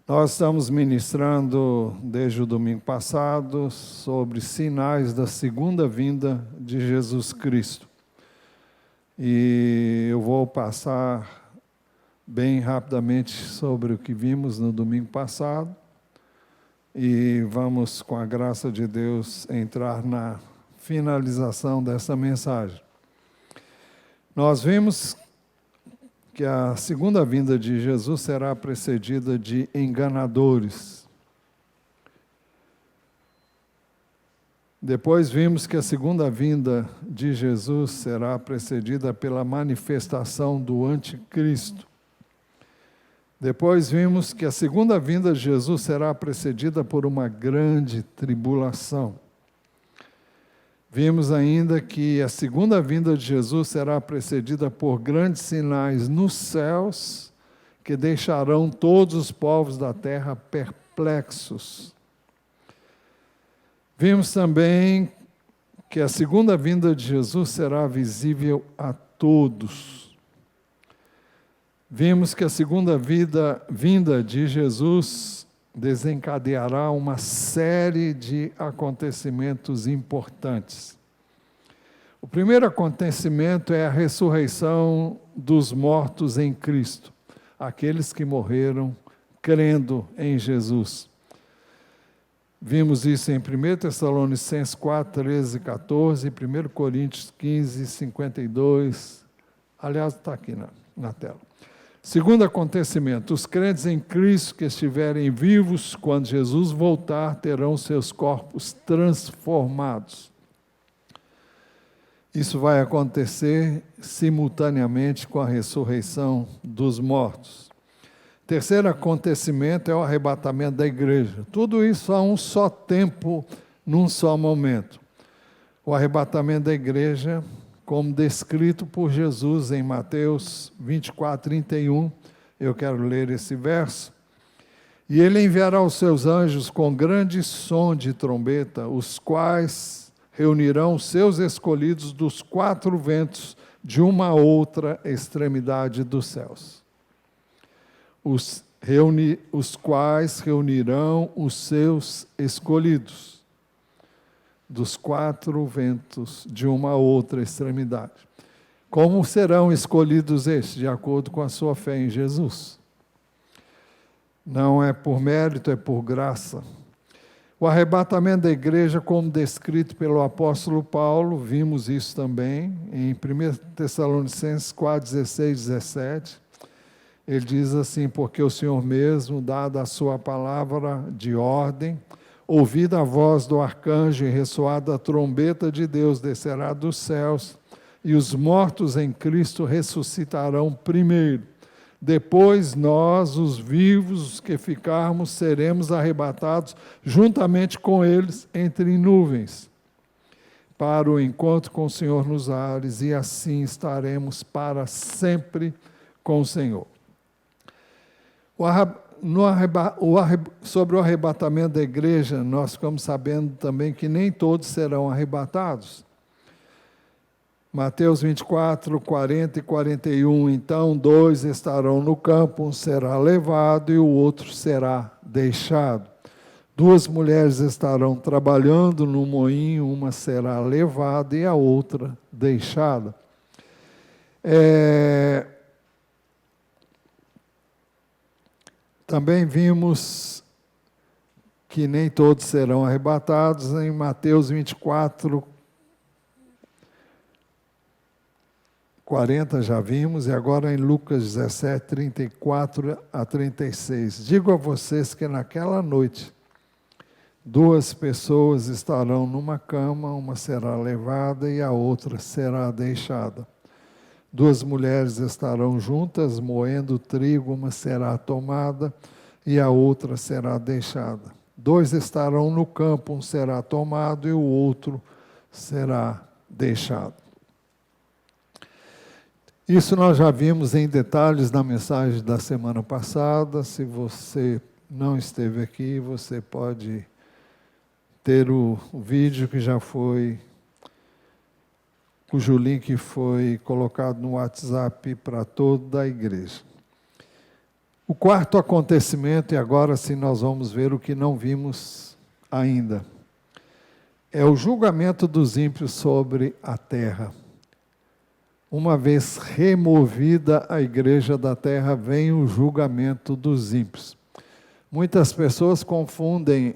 Nós estamos ministrando desde o domingo passado sobre sinais da segunda vinda de Jesus Cristo. E eu vou passar bem rapidamente sobre o que vimos no domingo passado e vamos, com a graça de Deus, entrar na finalização dessa mensagem. Nós vimos que a segunda vinda de Jesus será precedida de enganadores. Depois vimos que a segunda vinda de Jesus será precedida pela manifestação do anticristo. Depois vimos que a segunda vinda de Jesus será precedida por uma grande tribulação. Vimos ainda que a segunda vinda de Jesus será precedida por grandes sinais nos céus, que deixarão todos os povos da terra perplexos. Vimos também que a segunda vinda de Jesus será visível a todos. Vimos que a segunda vinda de Jesus desencadeará uma série de acontecimentos importantes. O primeiro acontecimento é a ressurreição dos mortos em Cristo, aqueles que morreram crendo em Jesus. Vimos isso em 1 Tessalonicenses 4, 13 e 14, 1 Coríntios 15, 52. Aliás, está aqui na tela. Segundo acontecimento, os crentes em Cristo que estiverem vivos quando Jesus voltar terão seus corpos transformados. Isso vai acontecer simultaneamente com a ressurreição dos mortos. Terceiro acontecimento é o arrebatamento da igreja. Tudo isso a um só tempo, num só momento. O arrebatamento da igreja, como descrito por Jesus em Mateus 24, 31, eu quero ler esse verso. E ele enviará os seus anjos com grande som de trombeta, os quais reunirão os seus escolhidos dos quatro ventos de uma outra extremidade dos céus. Os quais reunirão os seus escolhidos dos quatro ventos de uma outra extremidade. Como serão escolhidos estes? De acordo com a sua fé em Jesus. Não é por mérito, é por graça. O arrebatamento da igreja, como descrito pelo apóstolo Paulo, vimos isso também em 1 Tessalonicenses 4, 16, 17. Ele diz assim: porque o Senhor mesmo, dada a sua palavra de ordem, ouvida a voz do arcanjo e ressoada a trombeta de Deus, descerá dos céus, e os mortos em Cristo ressuscitarão primeiro. Depois nós, os vivos, os que ficarmos, seremos arrebatados juntamente com eles entre nuvens, para o encontro com o Senhor nos ares, e assim estaremos para sempre com o Senhor. Sobre o arrebatamento da igreja, nós ficamos sabendo também que nem todos serão arrebatados. Mateus 24, 40 e 41, então 2 estarão no campo, um será levado e o outro será deixado. 2 mulheres estarão trabalhando no moinho, uma será levada e a outra deixada. Também vimos que nem todos serão arrebatados em Mateus 24, 40 já vimos, e agora em Lucas 17, 34 a 36. Digo a vocês que naquela noite 2 pessoas estarão numa cama, uma será levada e a outra será deixada. 2 mulheres estarão juntas, moendo trigo, uma será tomada e a outra será deixada. 2 estarão no campo, um será tomado e o outro será deixado. Isso nós já vimos em detalhes na mensagem da semana passada. Se você não esteve aqui, você pode ter o vídeo que já foi, cujo link foi colocado no WhatsApp para toda a igreja. O quarto acontecimento, e agora sim nós vamos ver o que não vimos ainda, é o julgamento dos ímpios sobre a terra. Uma vez removida a igreja da terra, vem o julgamento dos ímpios. Muitas pessoas confundem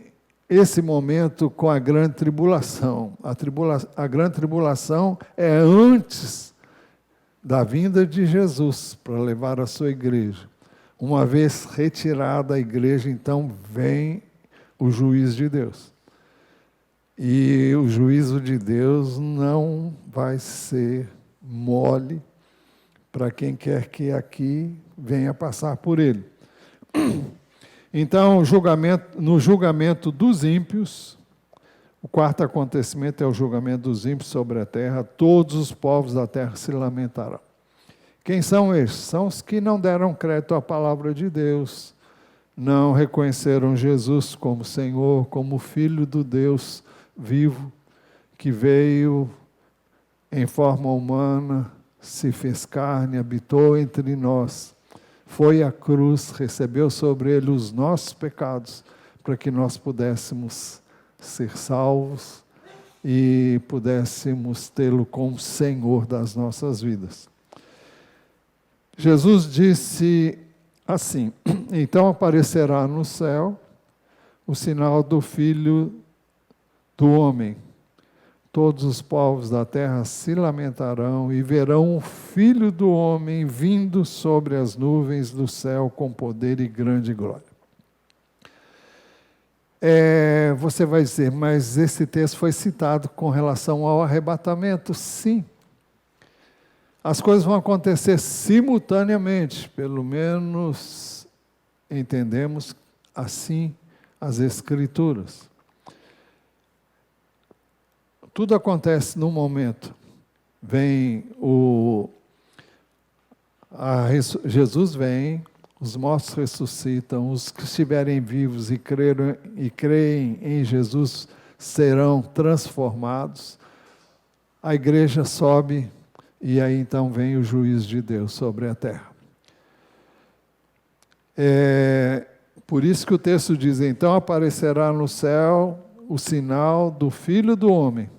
esse momento com a grande tribulação. A grande tribulação é antes da vinda de Jesus para levar a sua igreja. Uma vez retirada a igreja, então vem o juízo de Deus. E o juízo de Deus não vai ser mole para quem quer que aqui venha passar por ele. Então, no julgamento dos ímpios, o quarto acontecimento é o julgamento dos ímpios sobre a terra, todos os povos da terra se lamentarão. Quem são estes? São os que não deram crédito à palavra de Deus, não reconheceram Jesus como Senhor, como Filho do Deus vivo, que veio em forma humana, se fez carne, habitou entre nós, foi à cruz, recebeu sobre ele os nossos pecados, para que nós pudéssemos ser salvos e pudéssemos tê-lo como Senhor das nossas vidas. Jesus disse assim: então aparecerá no céu o sinal do Filho do Homem. Todos os povos da terra se lamentarão e verão o Filho do Homem vindo sobre as nuvens do céu com poder e grande glória. Você vai dizer, mas esse texto foi citado com relação ao arrebatamento? Sim. As coisas vão acontecer simultaneamente, pelo menos entendemos assim as Escrituras. Tudo acontece num momento. Jesus vem, os mortos ressuscitam, os que estiverem vivos e creem em Jesus serão transformados. A igreja sobe e aí então vem o juízo de Deus sobre a terra. Por isso que o texto diz, então aparecerá no céu o sinal do Filho do Homem.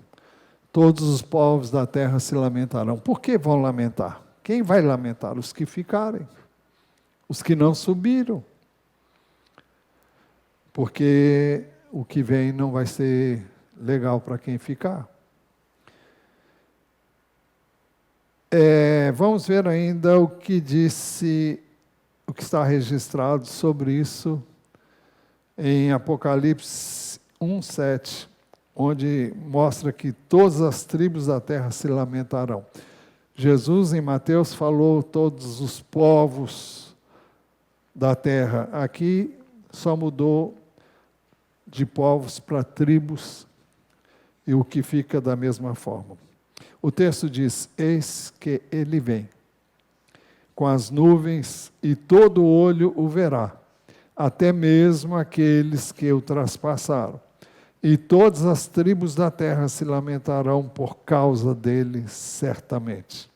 Todos os povos da terra se lamentarão. Por que vão lamentar? Quem vai lamentar? Os que ficarem. Os que não subiram. Porque o que vem não vai ser legal para quem ficar. Vamos ver ainda o que está registrado sobre isso em Apocalipse 1:7, onde mostra que todas as tribos da terra se lamentarão. Jesus, em Mateus, falou todos os povos da terra. Aqui só mudou de povos para tribos, e o que fica da mesma forma. O texto diz, eis que ele vem, com as nuvens, e todo olho o verá, até mesmo aqueles que o traspassaram. E todas as tribos da terra se lamentarão por causa dele, certamente.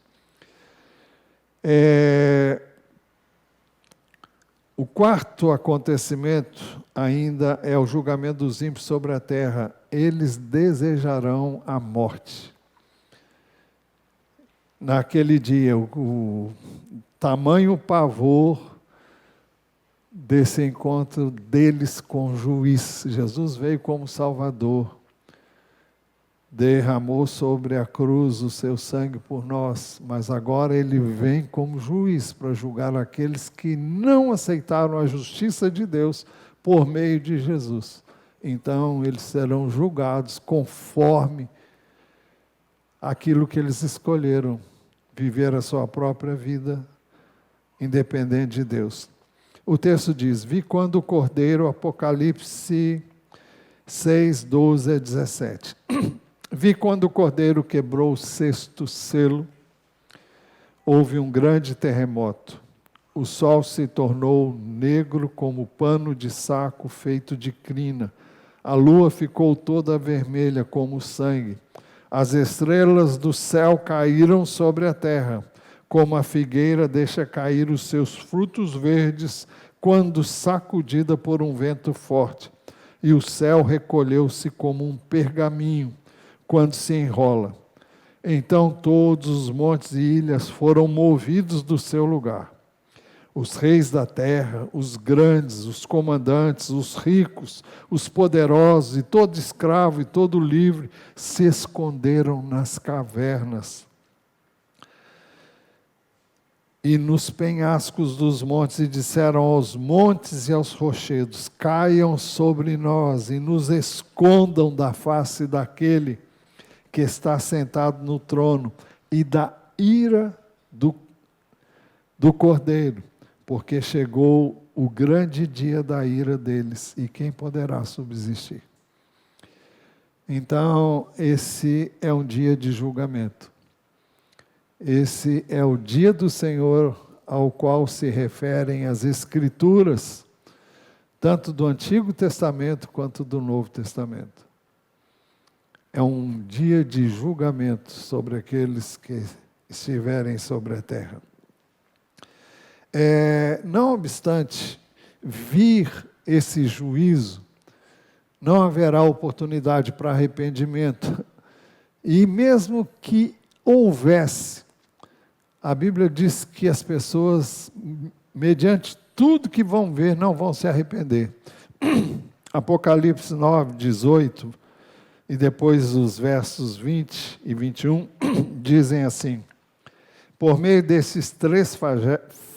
O quarto acontecimento ainda é o julgamento dos ímpios sobre a terra. Eles desejarão a morte. Naquele dia, o tamanho pavor desse encontro deles com o juiz. Jesus veio como Salvador, derramou sobre a cruz o seu sangue por nós, mas agora ele vem como juiz para julgar aqueles que não aceitaram a justiça de Deus por meio de Jesus. Então eles serão julgados conforme aquilo que eles escolheram, viver a sua própria vida independente de Deus. O texto diz, vi quando o Cordeiro, Apocalipse 6, 12 a 17. Vi quando o Cordeiro quebrou o sexto selo, houve um grande terremoto. O sol se tornou negro como pano de saco feito de crina. A lua ficou toda vermelha como sangue. As estrelas do céu caíram sobre a terra, como a figueira deixa cair os seus frutos verdes quando sacudida por um vento forte, e o céu recolheu-se como um pergaminho, quando se enrola. Então todos os montes e ilhas foram movidos do seu lugar. Os reis da terra, os grandes, os comandantes, os ricos, os poderosos, e todo escravo e todo livre, se esconderam nas cavernas e nos penhascos dos montes, e disseram aos montes e aos rochedos: caiam sobre nós e nos escondam da face daquele que está sentado no trono e da ira do Cordeiro, porque chegou o grande dia da ira deles, e quem poderá subsistir? Então, esse é um dia de julgamento. Esse é o dia do Senhor ao qual se referem as Escrituras, tanto do Antigo Testamento quanto do Novo Testamento. É um dia de julgamento sobre aqueles que estiverem sobre a terra. Não obstante vir esse juízo, não haverá oportunidade para arrependimento. E mesmo que houvesse, a Bíblia diz que as pessoas, mediante tudo que vão ver, não vão se arrepender. Apocalipse 9, 18, e depois os versos 20 e 21, dizem assim: por meio desses 3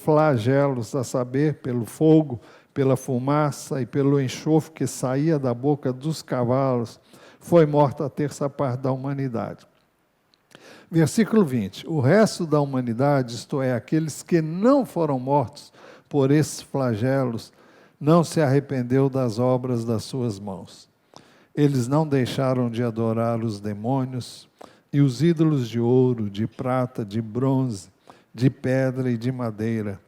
flagelos, a saber, pelo fogo, pela fumaça e pelo enxofre que saía da boca dos cavalos, foi morta a terça parte da humanidade. Versículo 20, o resto da humanidade, isto é, aqueles que não foram mortos por esses flagelos, não se arrependeu das obras das suas mãos. Eles não deixaram de adorar os demônios e os ídolos de ouro, de prata, de bronze, de pedra e de madeira,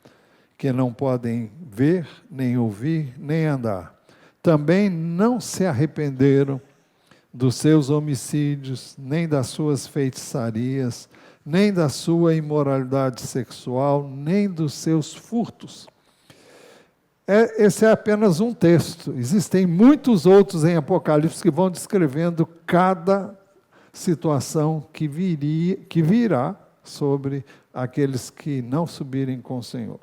que não podem ver, nem ouvir, nem andar. Também não se arrependeram dos seus homicídios, nem das suas feitiçarias, nem da sua imoralidade sexual, nem dos seus furtos. Esse é apenas um texto. Existem muitos outros em Apocalipse que vão descrevendo cada situação que virá sobre aqueles que não subirem com o Senhor.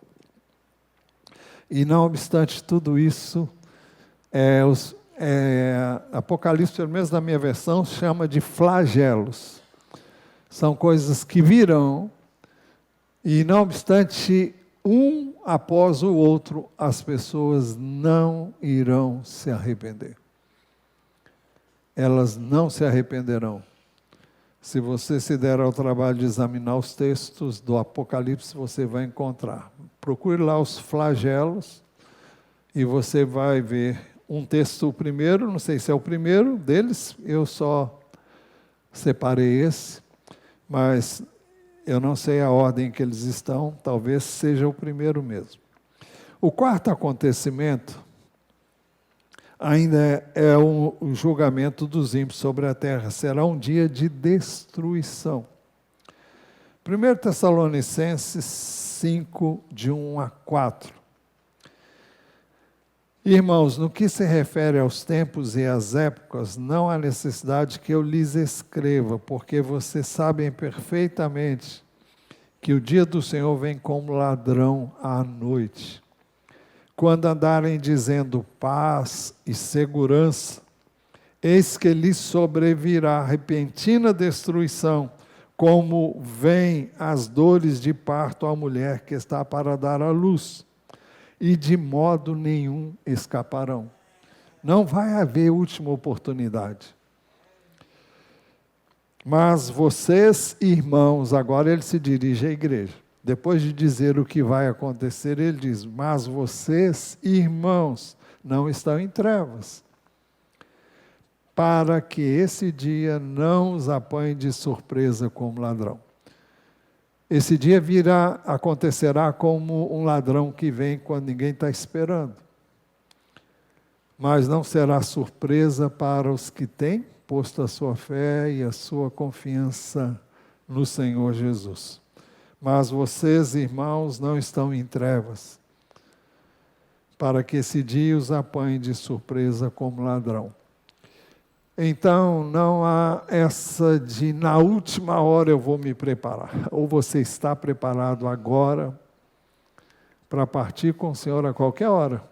E não obstante tudo isso, Apocalipse, pelo menos na minha versão, chama de flagelos. São coisas que virão, e não obstante, um após o outro, as pessoas não irão se arrepender. Elas não se arrependerão. Se você se der ao trabalho de examinar os textos do Apocalipse, você vai encontrar. Procure lá os flagelos e você vai ver um texto, o primeiro, não sei se é o primeiro deles, eu só separei esse, mas eu não sei a ordem que eles estão, talvez seja o primeiro mesmo. O quarto acontecimento ainda é o julgamento dos ímpios sobre a terra. Será um dia de destruição. 1 Tessalonicenses 5, de 1 a 4. Irmãos, no que se refere aos tempos e às épocas, não há necessidade que eu lhes escreva, porque vocês sabem perfeitamente que o dia do Senhor vem como ladrão à noite. Quando andarem dizendo paz e segurança, eis que lhes sobrevirá repentina destruição, como vêm as dores de parto à mulher que está para dar à luz, e de modo nenhum escaparão. Não vai haver última oportunidade. Mas vocês, irmãos, agora ele se dirige à igreja. Depois de dizer o que vai acontecer, ele diz: mas vocês, irmãos, não estão em trevas, para que esse dia não os apanhe de surpresa como ladrão. Esse dia acontecerá como um ladrão que vem quando ninguém está esperando. Mas não será surpresa para os que têm posto a sua fé e a sua confiança no Senhor Jesus. Mas vocês, irmãos, não estão em trevas, para que esse dia os apanhe de surpresa como ladrão. Então, não há essa de na última hora eu vou me preparar. Ou você está preparado agora para partir com o Senhor a qualquer hora.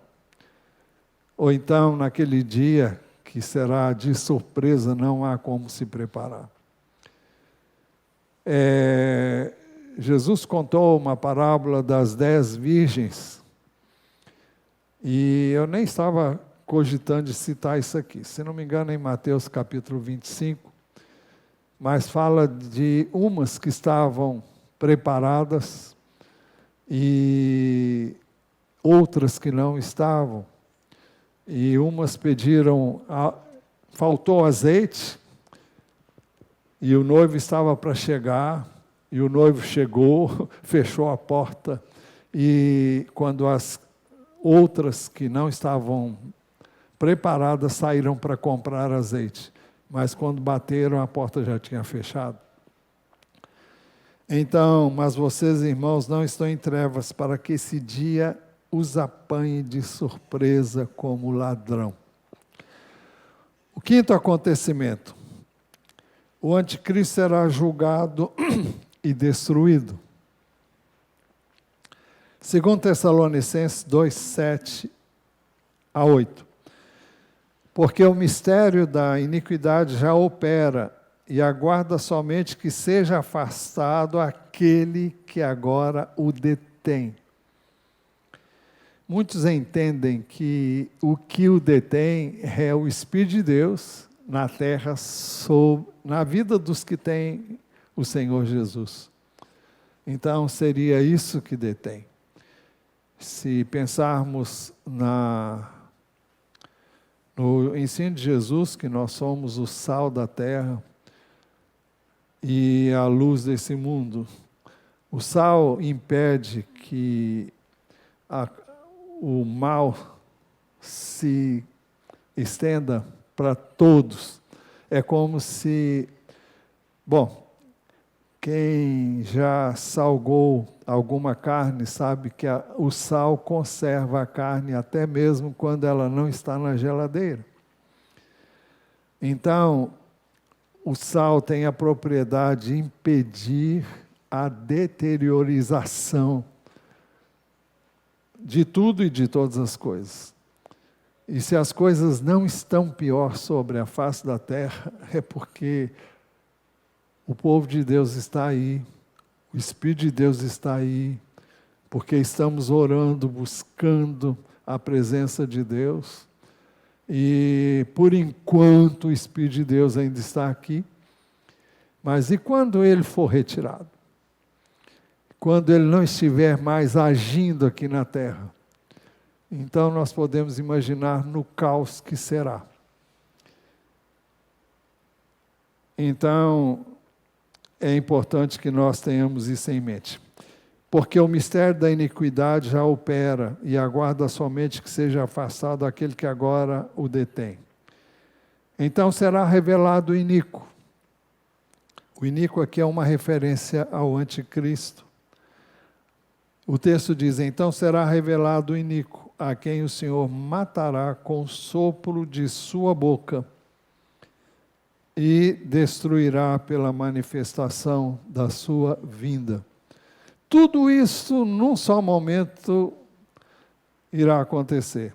Ou então, naquele dia que será de surpresa, não há como se preparar. Jesus contou uma parábola das 10 virgens, e eu nem estava cogitando de citar isso aqui. Se não me engano, é em Mateus capítulo 25, mas fala de umas que estavam preparadas e outras que não estavam. E umas pediram, faltou azeite, e o noivo estava para chegar, e o noivo chegou, fechou a porta, e quando as outras que não estavam preparadas saíram para comprar azeite, mas quando bateram a porta já tinha fechado. Então, mas vocês, irmãos, não estão em trevas para que esse dia os apanhe de surpresa como ladrão. O quinto acontecimento: o anticristo será julgado e destruído. 2 Tessalonicenses 2, 7 a 8. Porque o mistério da iniquidade já opera, e aguarda somente que seja afastado aquele que agora o detém. Muitos entendem que o detém é o Espírito de Deus na terra, na vida dos que têm o Senhor Jesus. Então, seria isso que detém. Se pensarmos no ensino de Jesus, que nós somos o sal da terra e a luz desse mundo, o sal impede que o mal se estenda para todos. É como se, quem já salgou alguma carne sabe que o sal conserva a carne até mesmo quando ela não está na geladeira. Então, o sal tem a propriedade de impedir a deteriorização de tudo e de todas as coisas. E se as coisas não estão pior sobre a face da terra, é porque o povo de Deus está aí, o Espírito de Deus está aí, porque estamos orando, buscando a presença de Deus, e por enquanto o Espírito de Deus ainda está aqui, mas e quando ele for retirado? Quando ele não estiver mais agindo aqui na terra? Então nós podemos imaginar no caos que será. Então, é importante que nós tenhamos isso em mente. Porque o mistério da iniquidade já opera e aguarda somente que seja afastado aquele que agora o detém. Então será revelado o iníquo. O iníquo aqui é uma referência ao anticristo. O texto diz: então será revelado o iníquo, a quem o Senhor matará com o sopro de sua boca e destruirá pela manifestação da sua vinda. Tudo isso, num só momento, irá acontecer.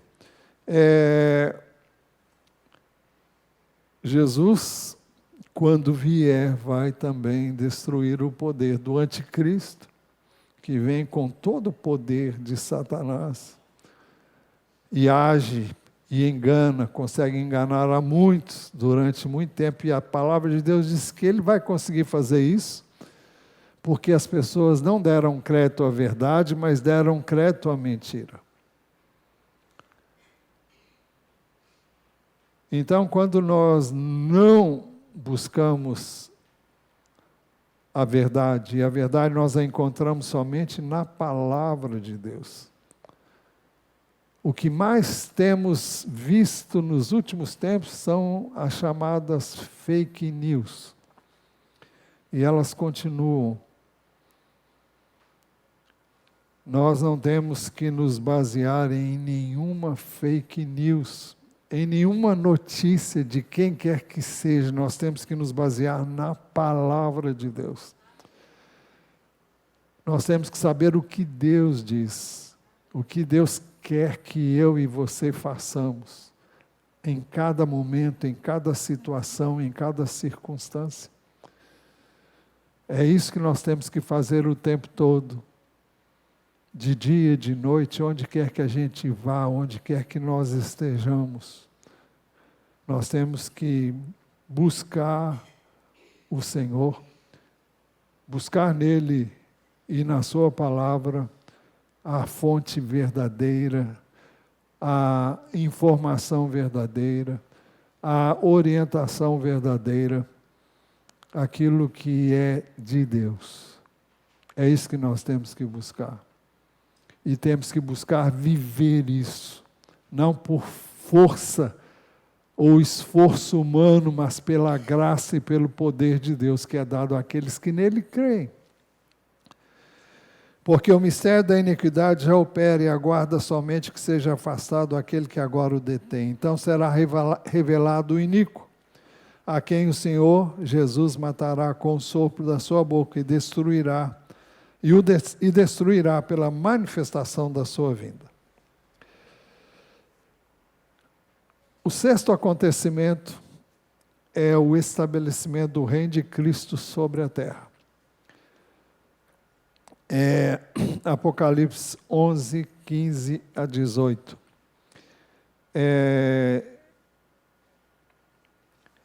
Jesus, quando vier, vai também destruir o poder do anticristo, que vem com todo o poder de Satanás, e age e engana, consegue enganar a muitos durante muito tempo, e a palavra de Deus diz que ele vai conseguir fazer isso, porque as pessoas não deram crédito à verdade, mas deram crédito à mentira. Então, quando nós não buscamos a verdade, e a verdade nós a encontramos somente na palavra de Deus. O que mais temos visto nos últimos tempos são as chamadas fake news. E elas continuam. Nós não temos que nos basear em nenhuma fake news, em nenhuma notícia de quem quer que seja. Nós temos que nos basear na palavra de Deus. Nós temos que saber o que Deus diz, o que Deus quer que eu e você façamos, em cada momento, em cada situação, em cada circunstância. É isso que nós temos que fazer o tempo todo. De dia, de noite, onde quer que a gente vá, onde quer que nós estejamos, nós temos que buscar o Senhor, buscar nele e na sua palavra a fonte verdadeira, a informação verdadeira, a orientação verdadeira, aquilo que é de Deus. É isso que nós temos que buscar. E temos que buscar viver isso, não por força ou esforço humano, mas pela graça e pelo poder de Deus que é dado àqueles que nele creem. Porque o mistério da iniquidade já opera e aguarda somente que seja afastado aquele que agora o detém. Então será revelado o iníquo, a quem o Senhor Jesus matará com o sopro da sua boca e destruirá, e destruirá pela manifestação da sua vinda. O sexto acontecimento é o estabelecimento do reino de Cristo sobre a terra. É Apocalipse 11, 15 a 18.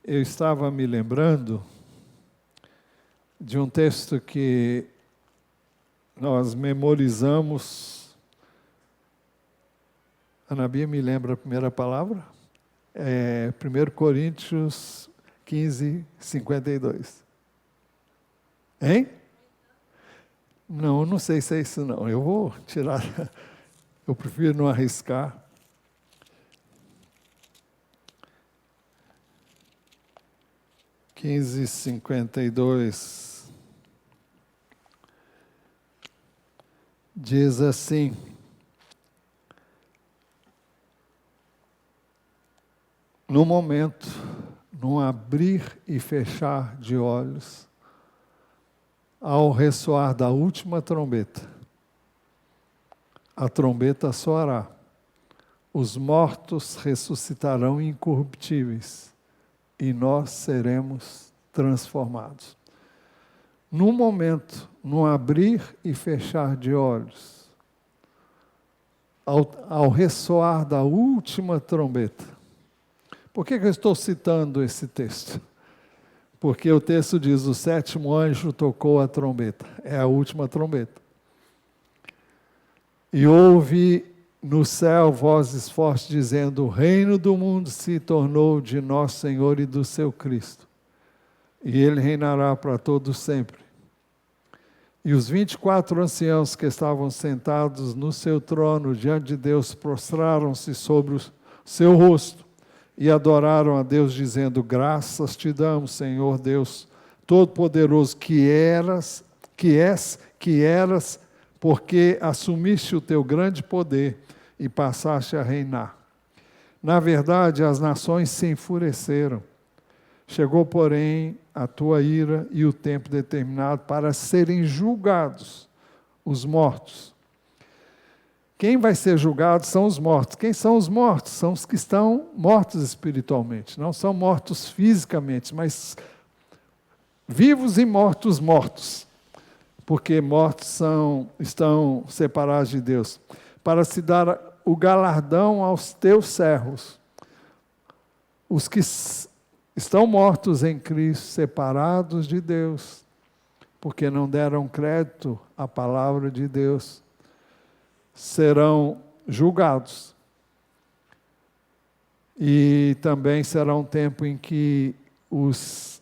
Eu estava me lembrando de um texto que nós memorizamos. Ana Bia, me lembra a primeira palavra? 1 Coríntios 15, 52. Hein? Não sei se é isso não. Eu vou tirar. Eu prefiro não arriscar. Quinze, 52. Diz assim: no momento, num abrir e fechar de olhos, ao ressoar da última trombeta, a trombeta soará, os mortos ressuscitarão incorruptíveis e nós seremos transformados. No momento, no abrir e fechar de olhos, ao ressoar da última trombeta. Por que eu estou citando esse texto? Porque o texto diz, o sétimo anjo tocou a trombeta, é a última trombeta. E houve no céu vozes fortes dizendo, o reino do mundo se tornou de nosso Senhor e do seu Cristo, e ele reinará para todos sempre. E os 24 anciãos que estavam sentados no seu trono diante de Deus prostraram-se sobre o seu rosto e adoraram a Deus dizendo, graças te damos, Senhor Deus Todo-Poderoso, que eras, porque assumiste o teu grande poder e passaste a reinar. Na verdade, as nações se enfureceram. Chegou, porém, a tua ira e o tempo determinado para serem julgados os mortos. Quem vai ser julgado são os mortos. Quem são os mortos? São os que estão mortos espiritualmente. Não são mortos fisicamente, mas vivos e mortos, mortos. Porque mortos estão separados de Deus. Para se dar o galardão aos teus servos. Os que estão mortos em Cristo, separados de Deus, porque não deram crédito à palavra de Deus, serão julgados. E também será um tempo em que os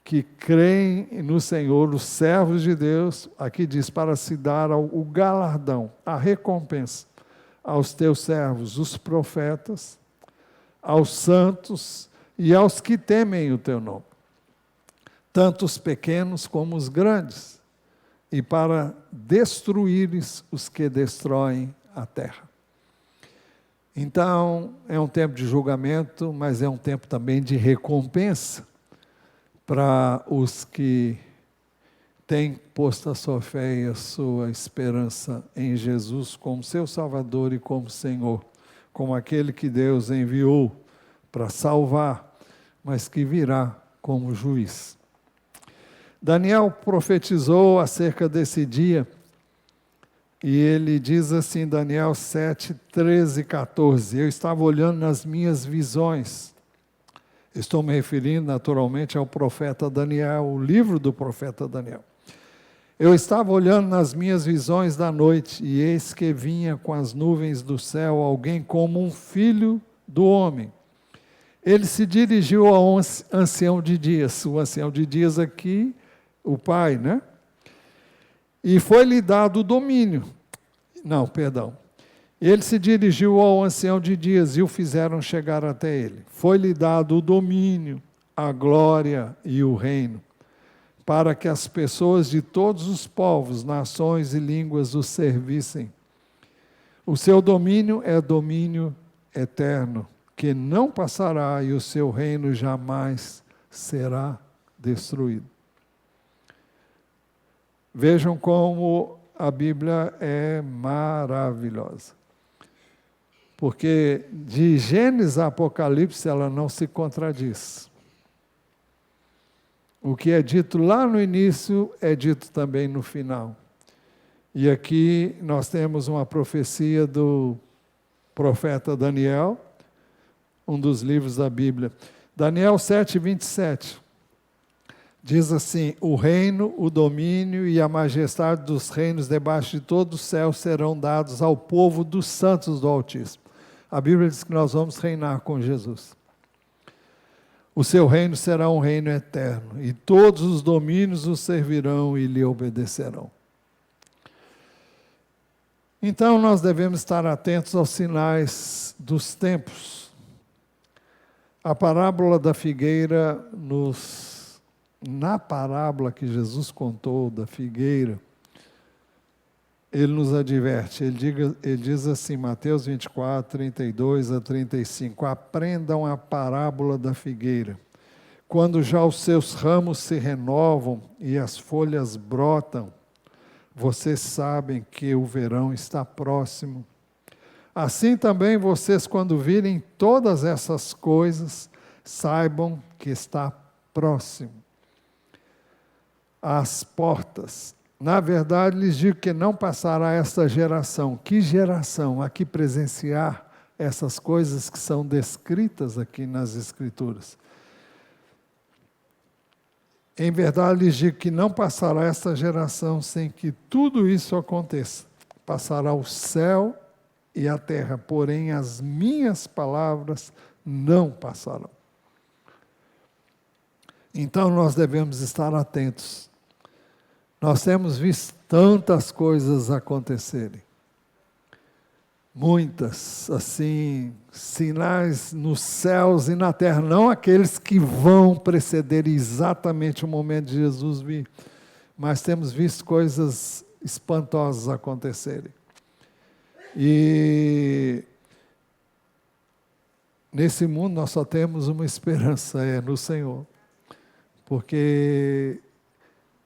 que creem no Senhor, os servos de Deus, aqui diz, para se dar o galardão, a recompensa aos teus servos, os profetas, aos santos e aos que temem o teu nome, tanto os pequenos como os grandes. e para destruíres os que destroem a terra. Então, é um tempo de julgamento, mas é um tempo também de recompensa para os que têm posto a sua fé e a sua esperança em Jesus como seu Salvador e como Senhor, como aquele que Deus enviou para salvar, mas que virá como juiz. Daniel profetizou acerca desse dia, e ele diz assim, Daniel 7, 13 e 14, eu estava olhando nas minhas visões, estou me referindo naturalmente ao profeta Daniel, o livro do profeta Daniel. Eu estava olhando nas minhas visões da noite, e eis que vinha com as nuvens do céu alguém como um filho do homem. Ele se dirigiu ao ancião de dias, o ancião de dias aqui, o pai, né? E foi-lhe dado o domínio. Não, perdão. Ele se dirigiu ao ancião de dias e o fizeram chegar até ele. Foi-lhe dado o domínio, a glória e o reino, para que as pessoas de todos os povos, nações e línguas o servissem. O seu domínio é domínio eterno, que não passará, e o seu reino jamais será destruído. Vejam como a Bíblia é maravilhosa. Porque de Gênesis a Apocalipse ela não se contradiz. O que é dito lá no início é dito também no final. E aqui nós temos uma profecia do profeta Daniel, um dos livros da Bíblia. Daniel 7, 27. Diz assim, o reino, o domínio e a majestade dos reinos debaixo de todo o céu serão dados ao povo dos santos do Altíssimo. A Bíblia diz que nós vamos reinar com Jesus. O seu reino será um reino eterno, e todos os domínios o servirão e lhe obedecerão. Então nós devemos estar atentos aos sinais dos tempos. A parábola da figueira na parábola que Jesus contou da figueira, ele nos adverte, ele diz assim, Mateus 24, 32 a 35, aprendam a parábola da figueira. Quando já os seus ramos se renovam e as folhas brotam, vocês sabem que o verão está próximo. Assim também vocês, quando virem todas essas coisas, saibam que está próximo. Às portas. Na verdade, lhes digo que não passará esta geração. Que geração? Aqui presenciar essas coisas que são descritas aqui nas Escrituras. Em verdade, lhes digo que não passará esta geração sem que tudo isso aconteça. Passará o céu e a terra, porém as minhas palavras não passarão. Então nós devemos estar atentos. Nós temos visto tantas coisas acontecerem. Muitas, assim, sinais nos céus e na terra, não aqueles que vão preceder exatamente o momento de Jesus vir, mas temos visto coisas espantosas acontecerem. E nesse mundo nós só temos uma esperança, é no Senhor. Porque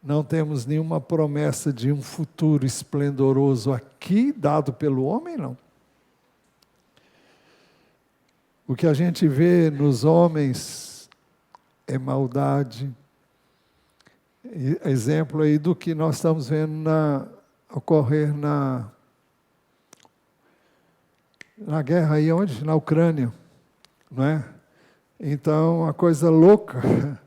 não temos nenhuma promessa de um futuro esplendoroso aqui, dado pelo homem, não. O que a gente vê nos homens é maldade. Exemplo aí do que nós estamos vendo ocorrer na guerra aí onde? Na Ucrânia, não é? Então, uma coisa louca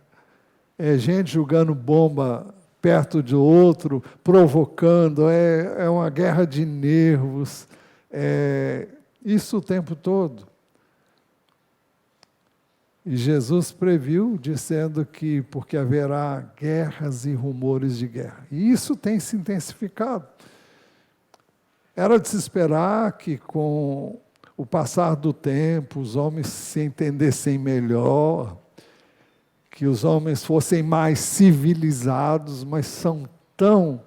é gente jogando bomba perto de outro, provocando, é uma guerra de nervos, isso o tempo todo. E Jesus previu, dizendo que porque haverá guerras e rumores de guerra. E isso tem se intensificado. Era de se esperar que com o passar do tempo, os homens se entendessem melhor, que os homens fossem mais civilizados, mas são tão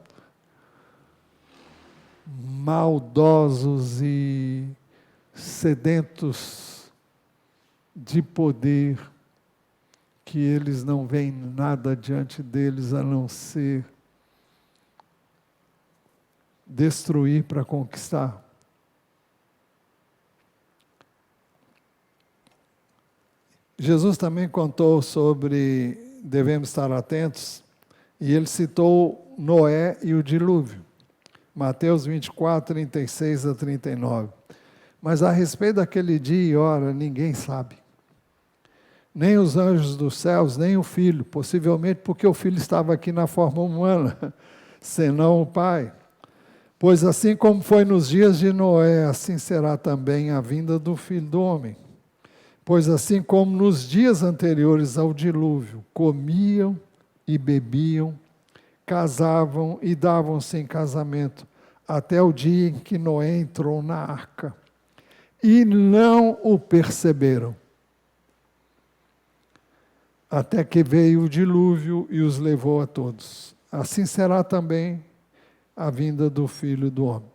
maldosos e sedentos de poder, que eles não veem nada diante deles a não ser destruir para conquistar. Jesus também contou sobre devemos estar atentos, e ele citou Noé e o dilúvio. Mateus 24, 36 a 39. Mas a respeito daquele dia e hora, ninguém sabe. Nem os anjos dos céus, nem o Filho, possivelmente porque o Filho estava aqui na forma humana, senão o Pai. Pois assim como foi nos dias de Noé, assim será também a vinda do Filho do Homem. Pois assim como nos dias anteriores ao dilúvio, comiam e bebiam, casavam e davam-se em casamento, até o dia em que Noé entrou na arca. E não o perceberam. Até que veio o dilúvio e os levou a todos. Assim será também a vinda do Filho do Homem.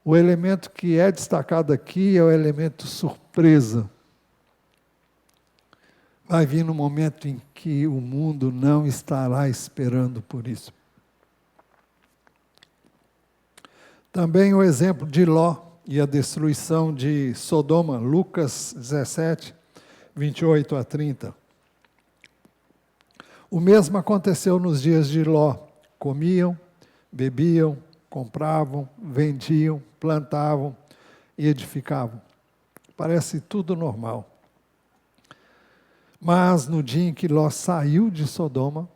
O elemento que é destacado aqui é o elemento surpresa. Vai vir no momento em que o mundo não estará esperando por isso. Também o exemplo de Ló e a destruição de Sodoma, Lucas 17, 28 a 30. O mesmo aconteceu nos dias de Ló. Comiam, bebiam, compravam, vendiam, plantavam e edificavam. Parece tudo normal. Mas no dia em que Ló saiu de Sodoma,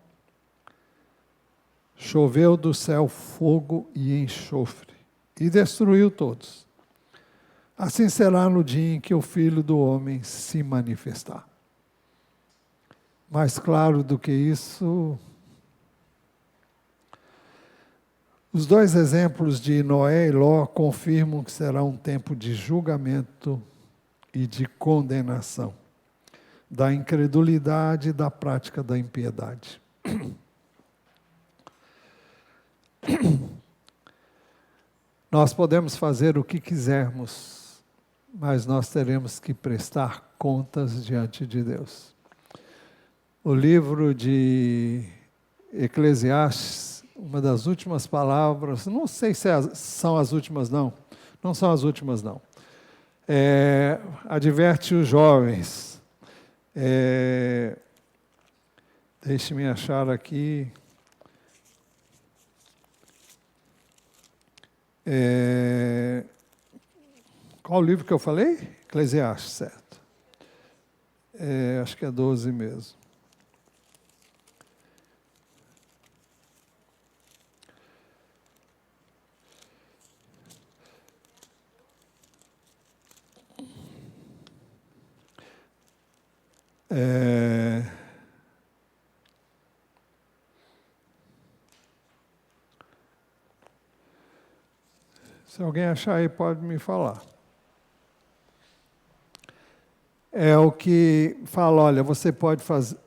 choveu do céu fogo e enxofre, e destruiu todos. Assim será no dia em que o Filho do Homem se manifestar. Mais claro do que isso, os dois exemplos de Noé e Ló confirmam que será um tempo de julgamento e de condenação da incredulidade e da prática da impiedade. Nós podemos fazer o que quisermos, mas nós teremos que prestar contas diante de Deus. O livro de Eclesiastes, uma das últimas palavras, não sei se são as últimas não são as últimas não, adverte os jovens. Deixe-me achar aqui. Qual o livro que eu falei? Eclesiastes, certo. Acho que é 12 mesmo. Se alguém achar aí, pode me falar. É o que fala, olha, você pode fazer...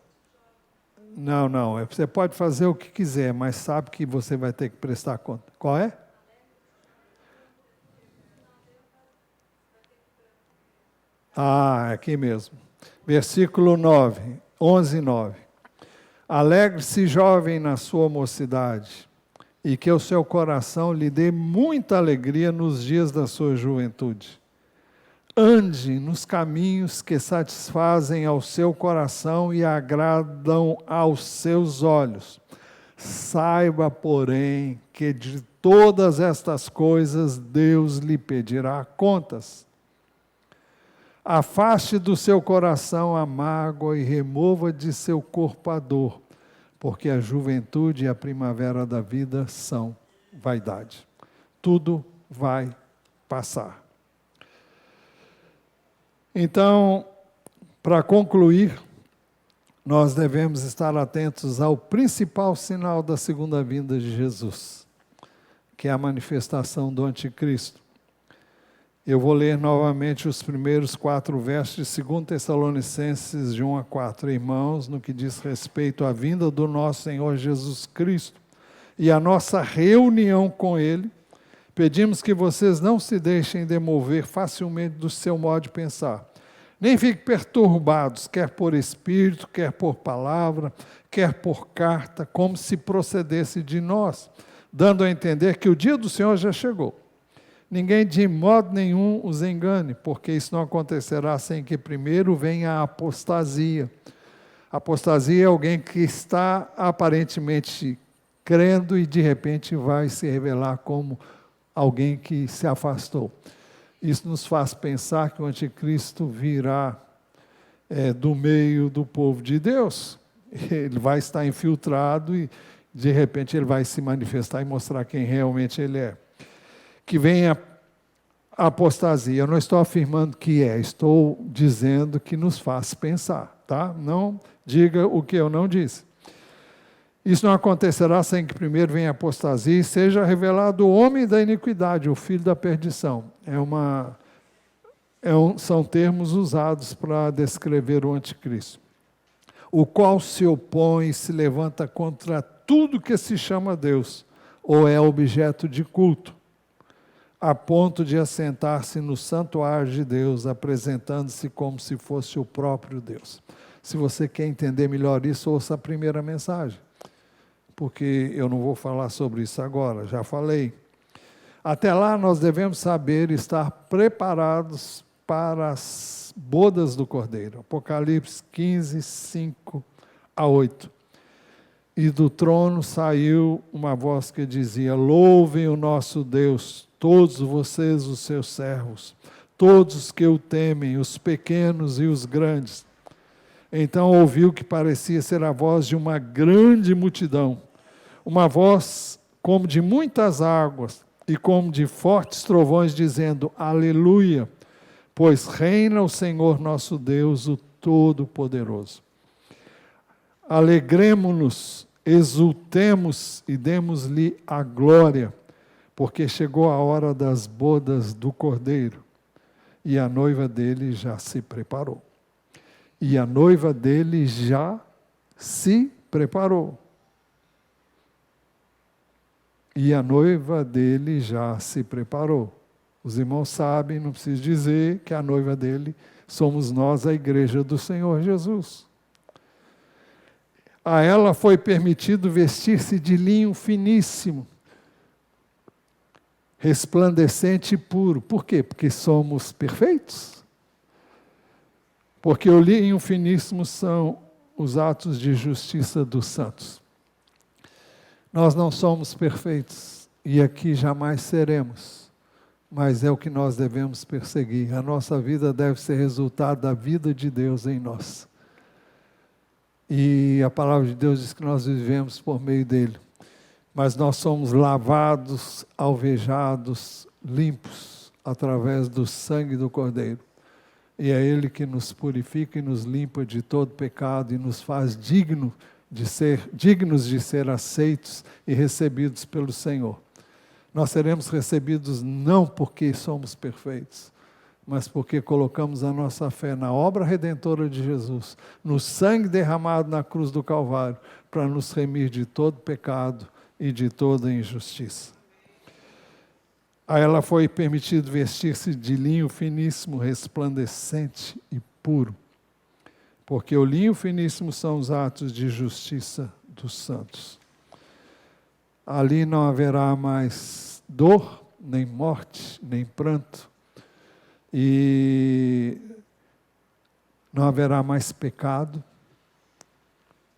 Não, você pode fazer o que quiser, mas sabe que você vai ter que prestar conta. Qual é? Aqui mesmo. Versículo 9, 11 e 9. Alegre-se, jovem, na sua mocidade, e que o seu coração lhe dê muita alegria nos dias da sua juventude. Ande nos caminhos que satisfazem ao seu coração e agradam aos seus olhos. Saiba, porém, que de todas estas coisas Deus lhe pedirá contas. Afaste do seu coração a mágoa e remova de seu corpo a dor, porque a juventude e a primavera da vida são vaidade. Tudo vai passar. Então, para concluir, nós devemos estar atentos ao principal sinal da segunda vinda de Jesus, que é a manifestação do anticristo. Eu vou ler novamente os primeiros 4 versos de 2 Tessalonicenses, de 1 a 4. Irmãos, no que diz respeito à vinda do nosso Senhor Jesus Cristo e a nossa reunião com Ele, Pedimos que vocês não se deixem demover facilmente do seu modo de pensar. Nem fiquem perturbados, quer por espírito, quer por palavra, quer por carta, como se procedesse de nós, dando a entender que o dia do Senhor já chegou. Ninguém de modo nenhum os engane, porque isso não acontecerá sem que primeiro venha a apostasia. Apostasia é alguém que está aparentemente crendo e de repente vai se revelar como alguém que se afastou. Isso nos faz pensar que o anticristo virá do meio do povo de Deus. Ele vai estar infiltrado e de repente ele vai se manifestar e mostrar quem realmente ele é. Que venha a apostasia. Eu não estou afirmando que estou dizendo que nos faz pensar, tá? Não diga o que eu não disse. Isso não acontecerá sem que primeiro venha a apostasia e seja revelado o homem da iniquidade, o filho da perdição. São termos usados para descrever o anticristo. O qual se opõe e se levanta contra tudo que se chama Deus, ou é objeto de culto, a ponto de assentar-se no santuário de Deus, apresentando-se como se fosse o próprio Deus. Se você quer entender melhor isso, ouça a primeira mensagem, porque eu não vou falar sobre isso agora, já falei. Até lá nós devemos saber estar preparados para as bodas do Cordeiro. Apocalipse 15, 5 a 8. E do trono saiu uma voz que dizia: louvem o nosso Deus, todos vocês, os seus servos, todos os que o temem, os pequenos e os grandes. Então ouviu que parecia ser a voz de uma grande multidão, uma voz como de muitas águas e como de fortes trovões, dizendo: aleluia, pois reina o Senhor nosso Deus, o Todo-Poderoso. Alegremo-nos, exultemos e demos-lhe a glória, porque chegou a hora das bodas do Cordeiro, e a noiva dele já se preparou. E a noiva dele já se preparou. E a noiva dele já se preparou. Os irmãos sabem, não preciso dizer, que a noiva dele somos nós, a igreja do Senhor Jesus. A ela foi permitido vestir-se de linho finíssimo, resplandecente e puro. Por quê? Porque somos perfeitos. Porque o linho finíssimo são os atos de justiça dos santos. Nós não somos perfeitos e aqui jamais seremos, mas é o que nós devemos perseguir. A nossa vida deve ser resultado da vida de Deus em nós. E a palavra de Deus diz que nós vivemos por meio dele. Mas nós somos lavados, alvejados, limpos, através do sangue do Cordeiro. E é ele que nos purifica e nos limpa de todo pecado e nos faz dignos de ser aceitos e recebidos pelo Senhor. Nós seremos recebidos não porque somos perfeitos, mas porque colocamos a nossa fé na obra redentora de Jesus, no sangue derramado na cruz do Calvário, para nos remir de todo pecado e de toda injustiça. A ela foi permitido vestir-se de linho finíssimo, resplandecente e puro, porque o linho finíssimo são os atos de justiça dos santos. Ali não haverá mais dor, nem morte, nem pranto, e não haverá mais pecado,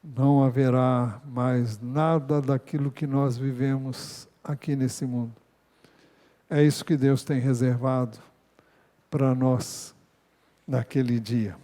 não haverá mais nada daquilo que nós vivemos aqui nesse mundo. É isso que Deus tem reservado para nós naquele dia.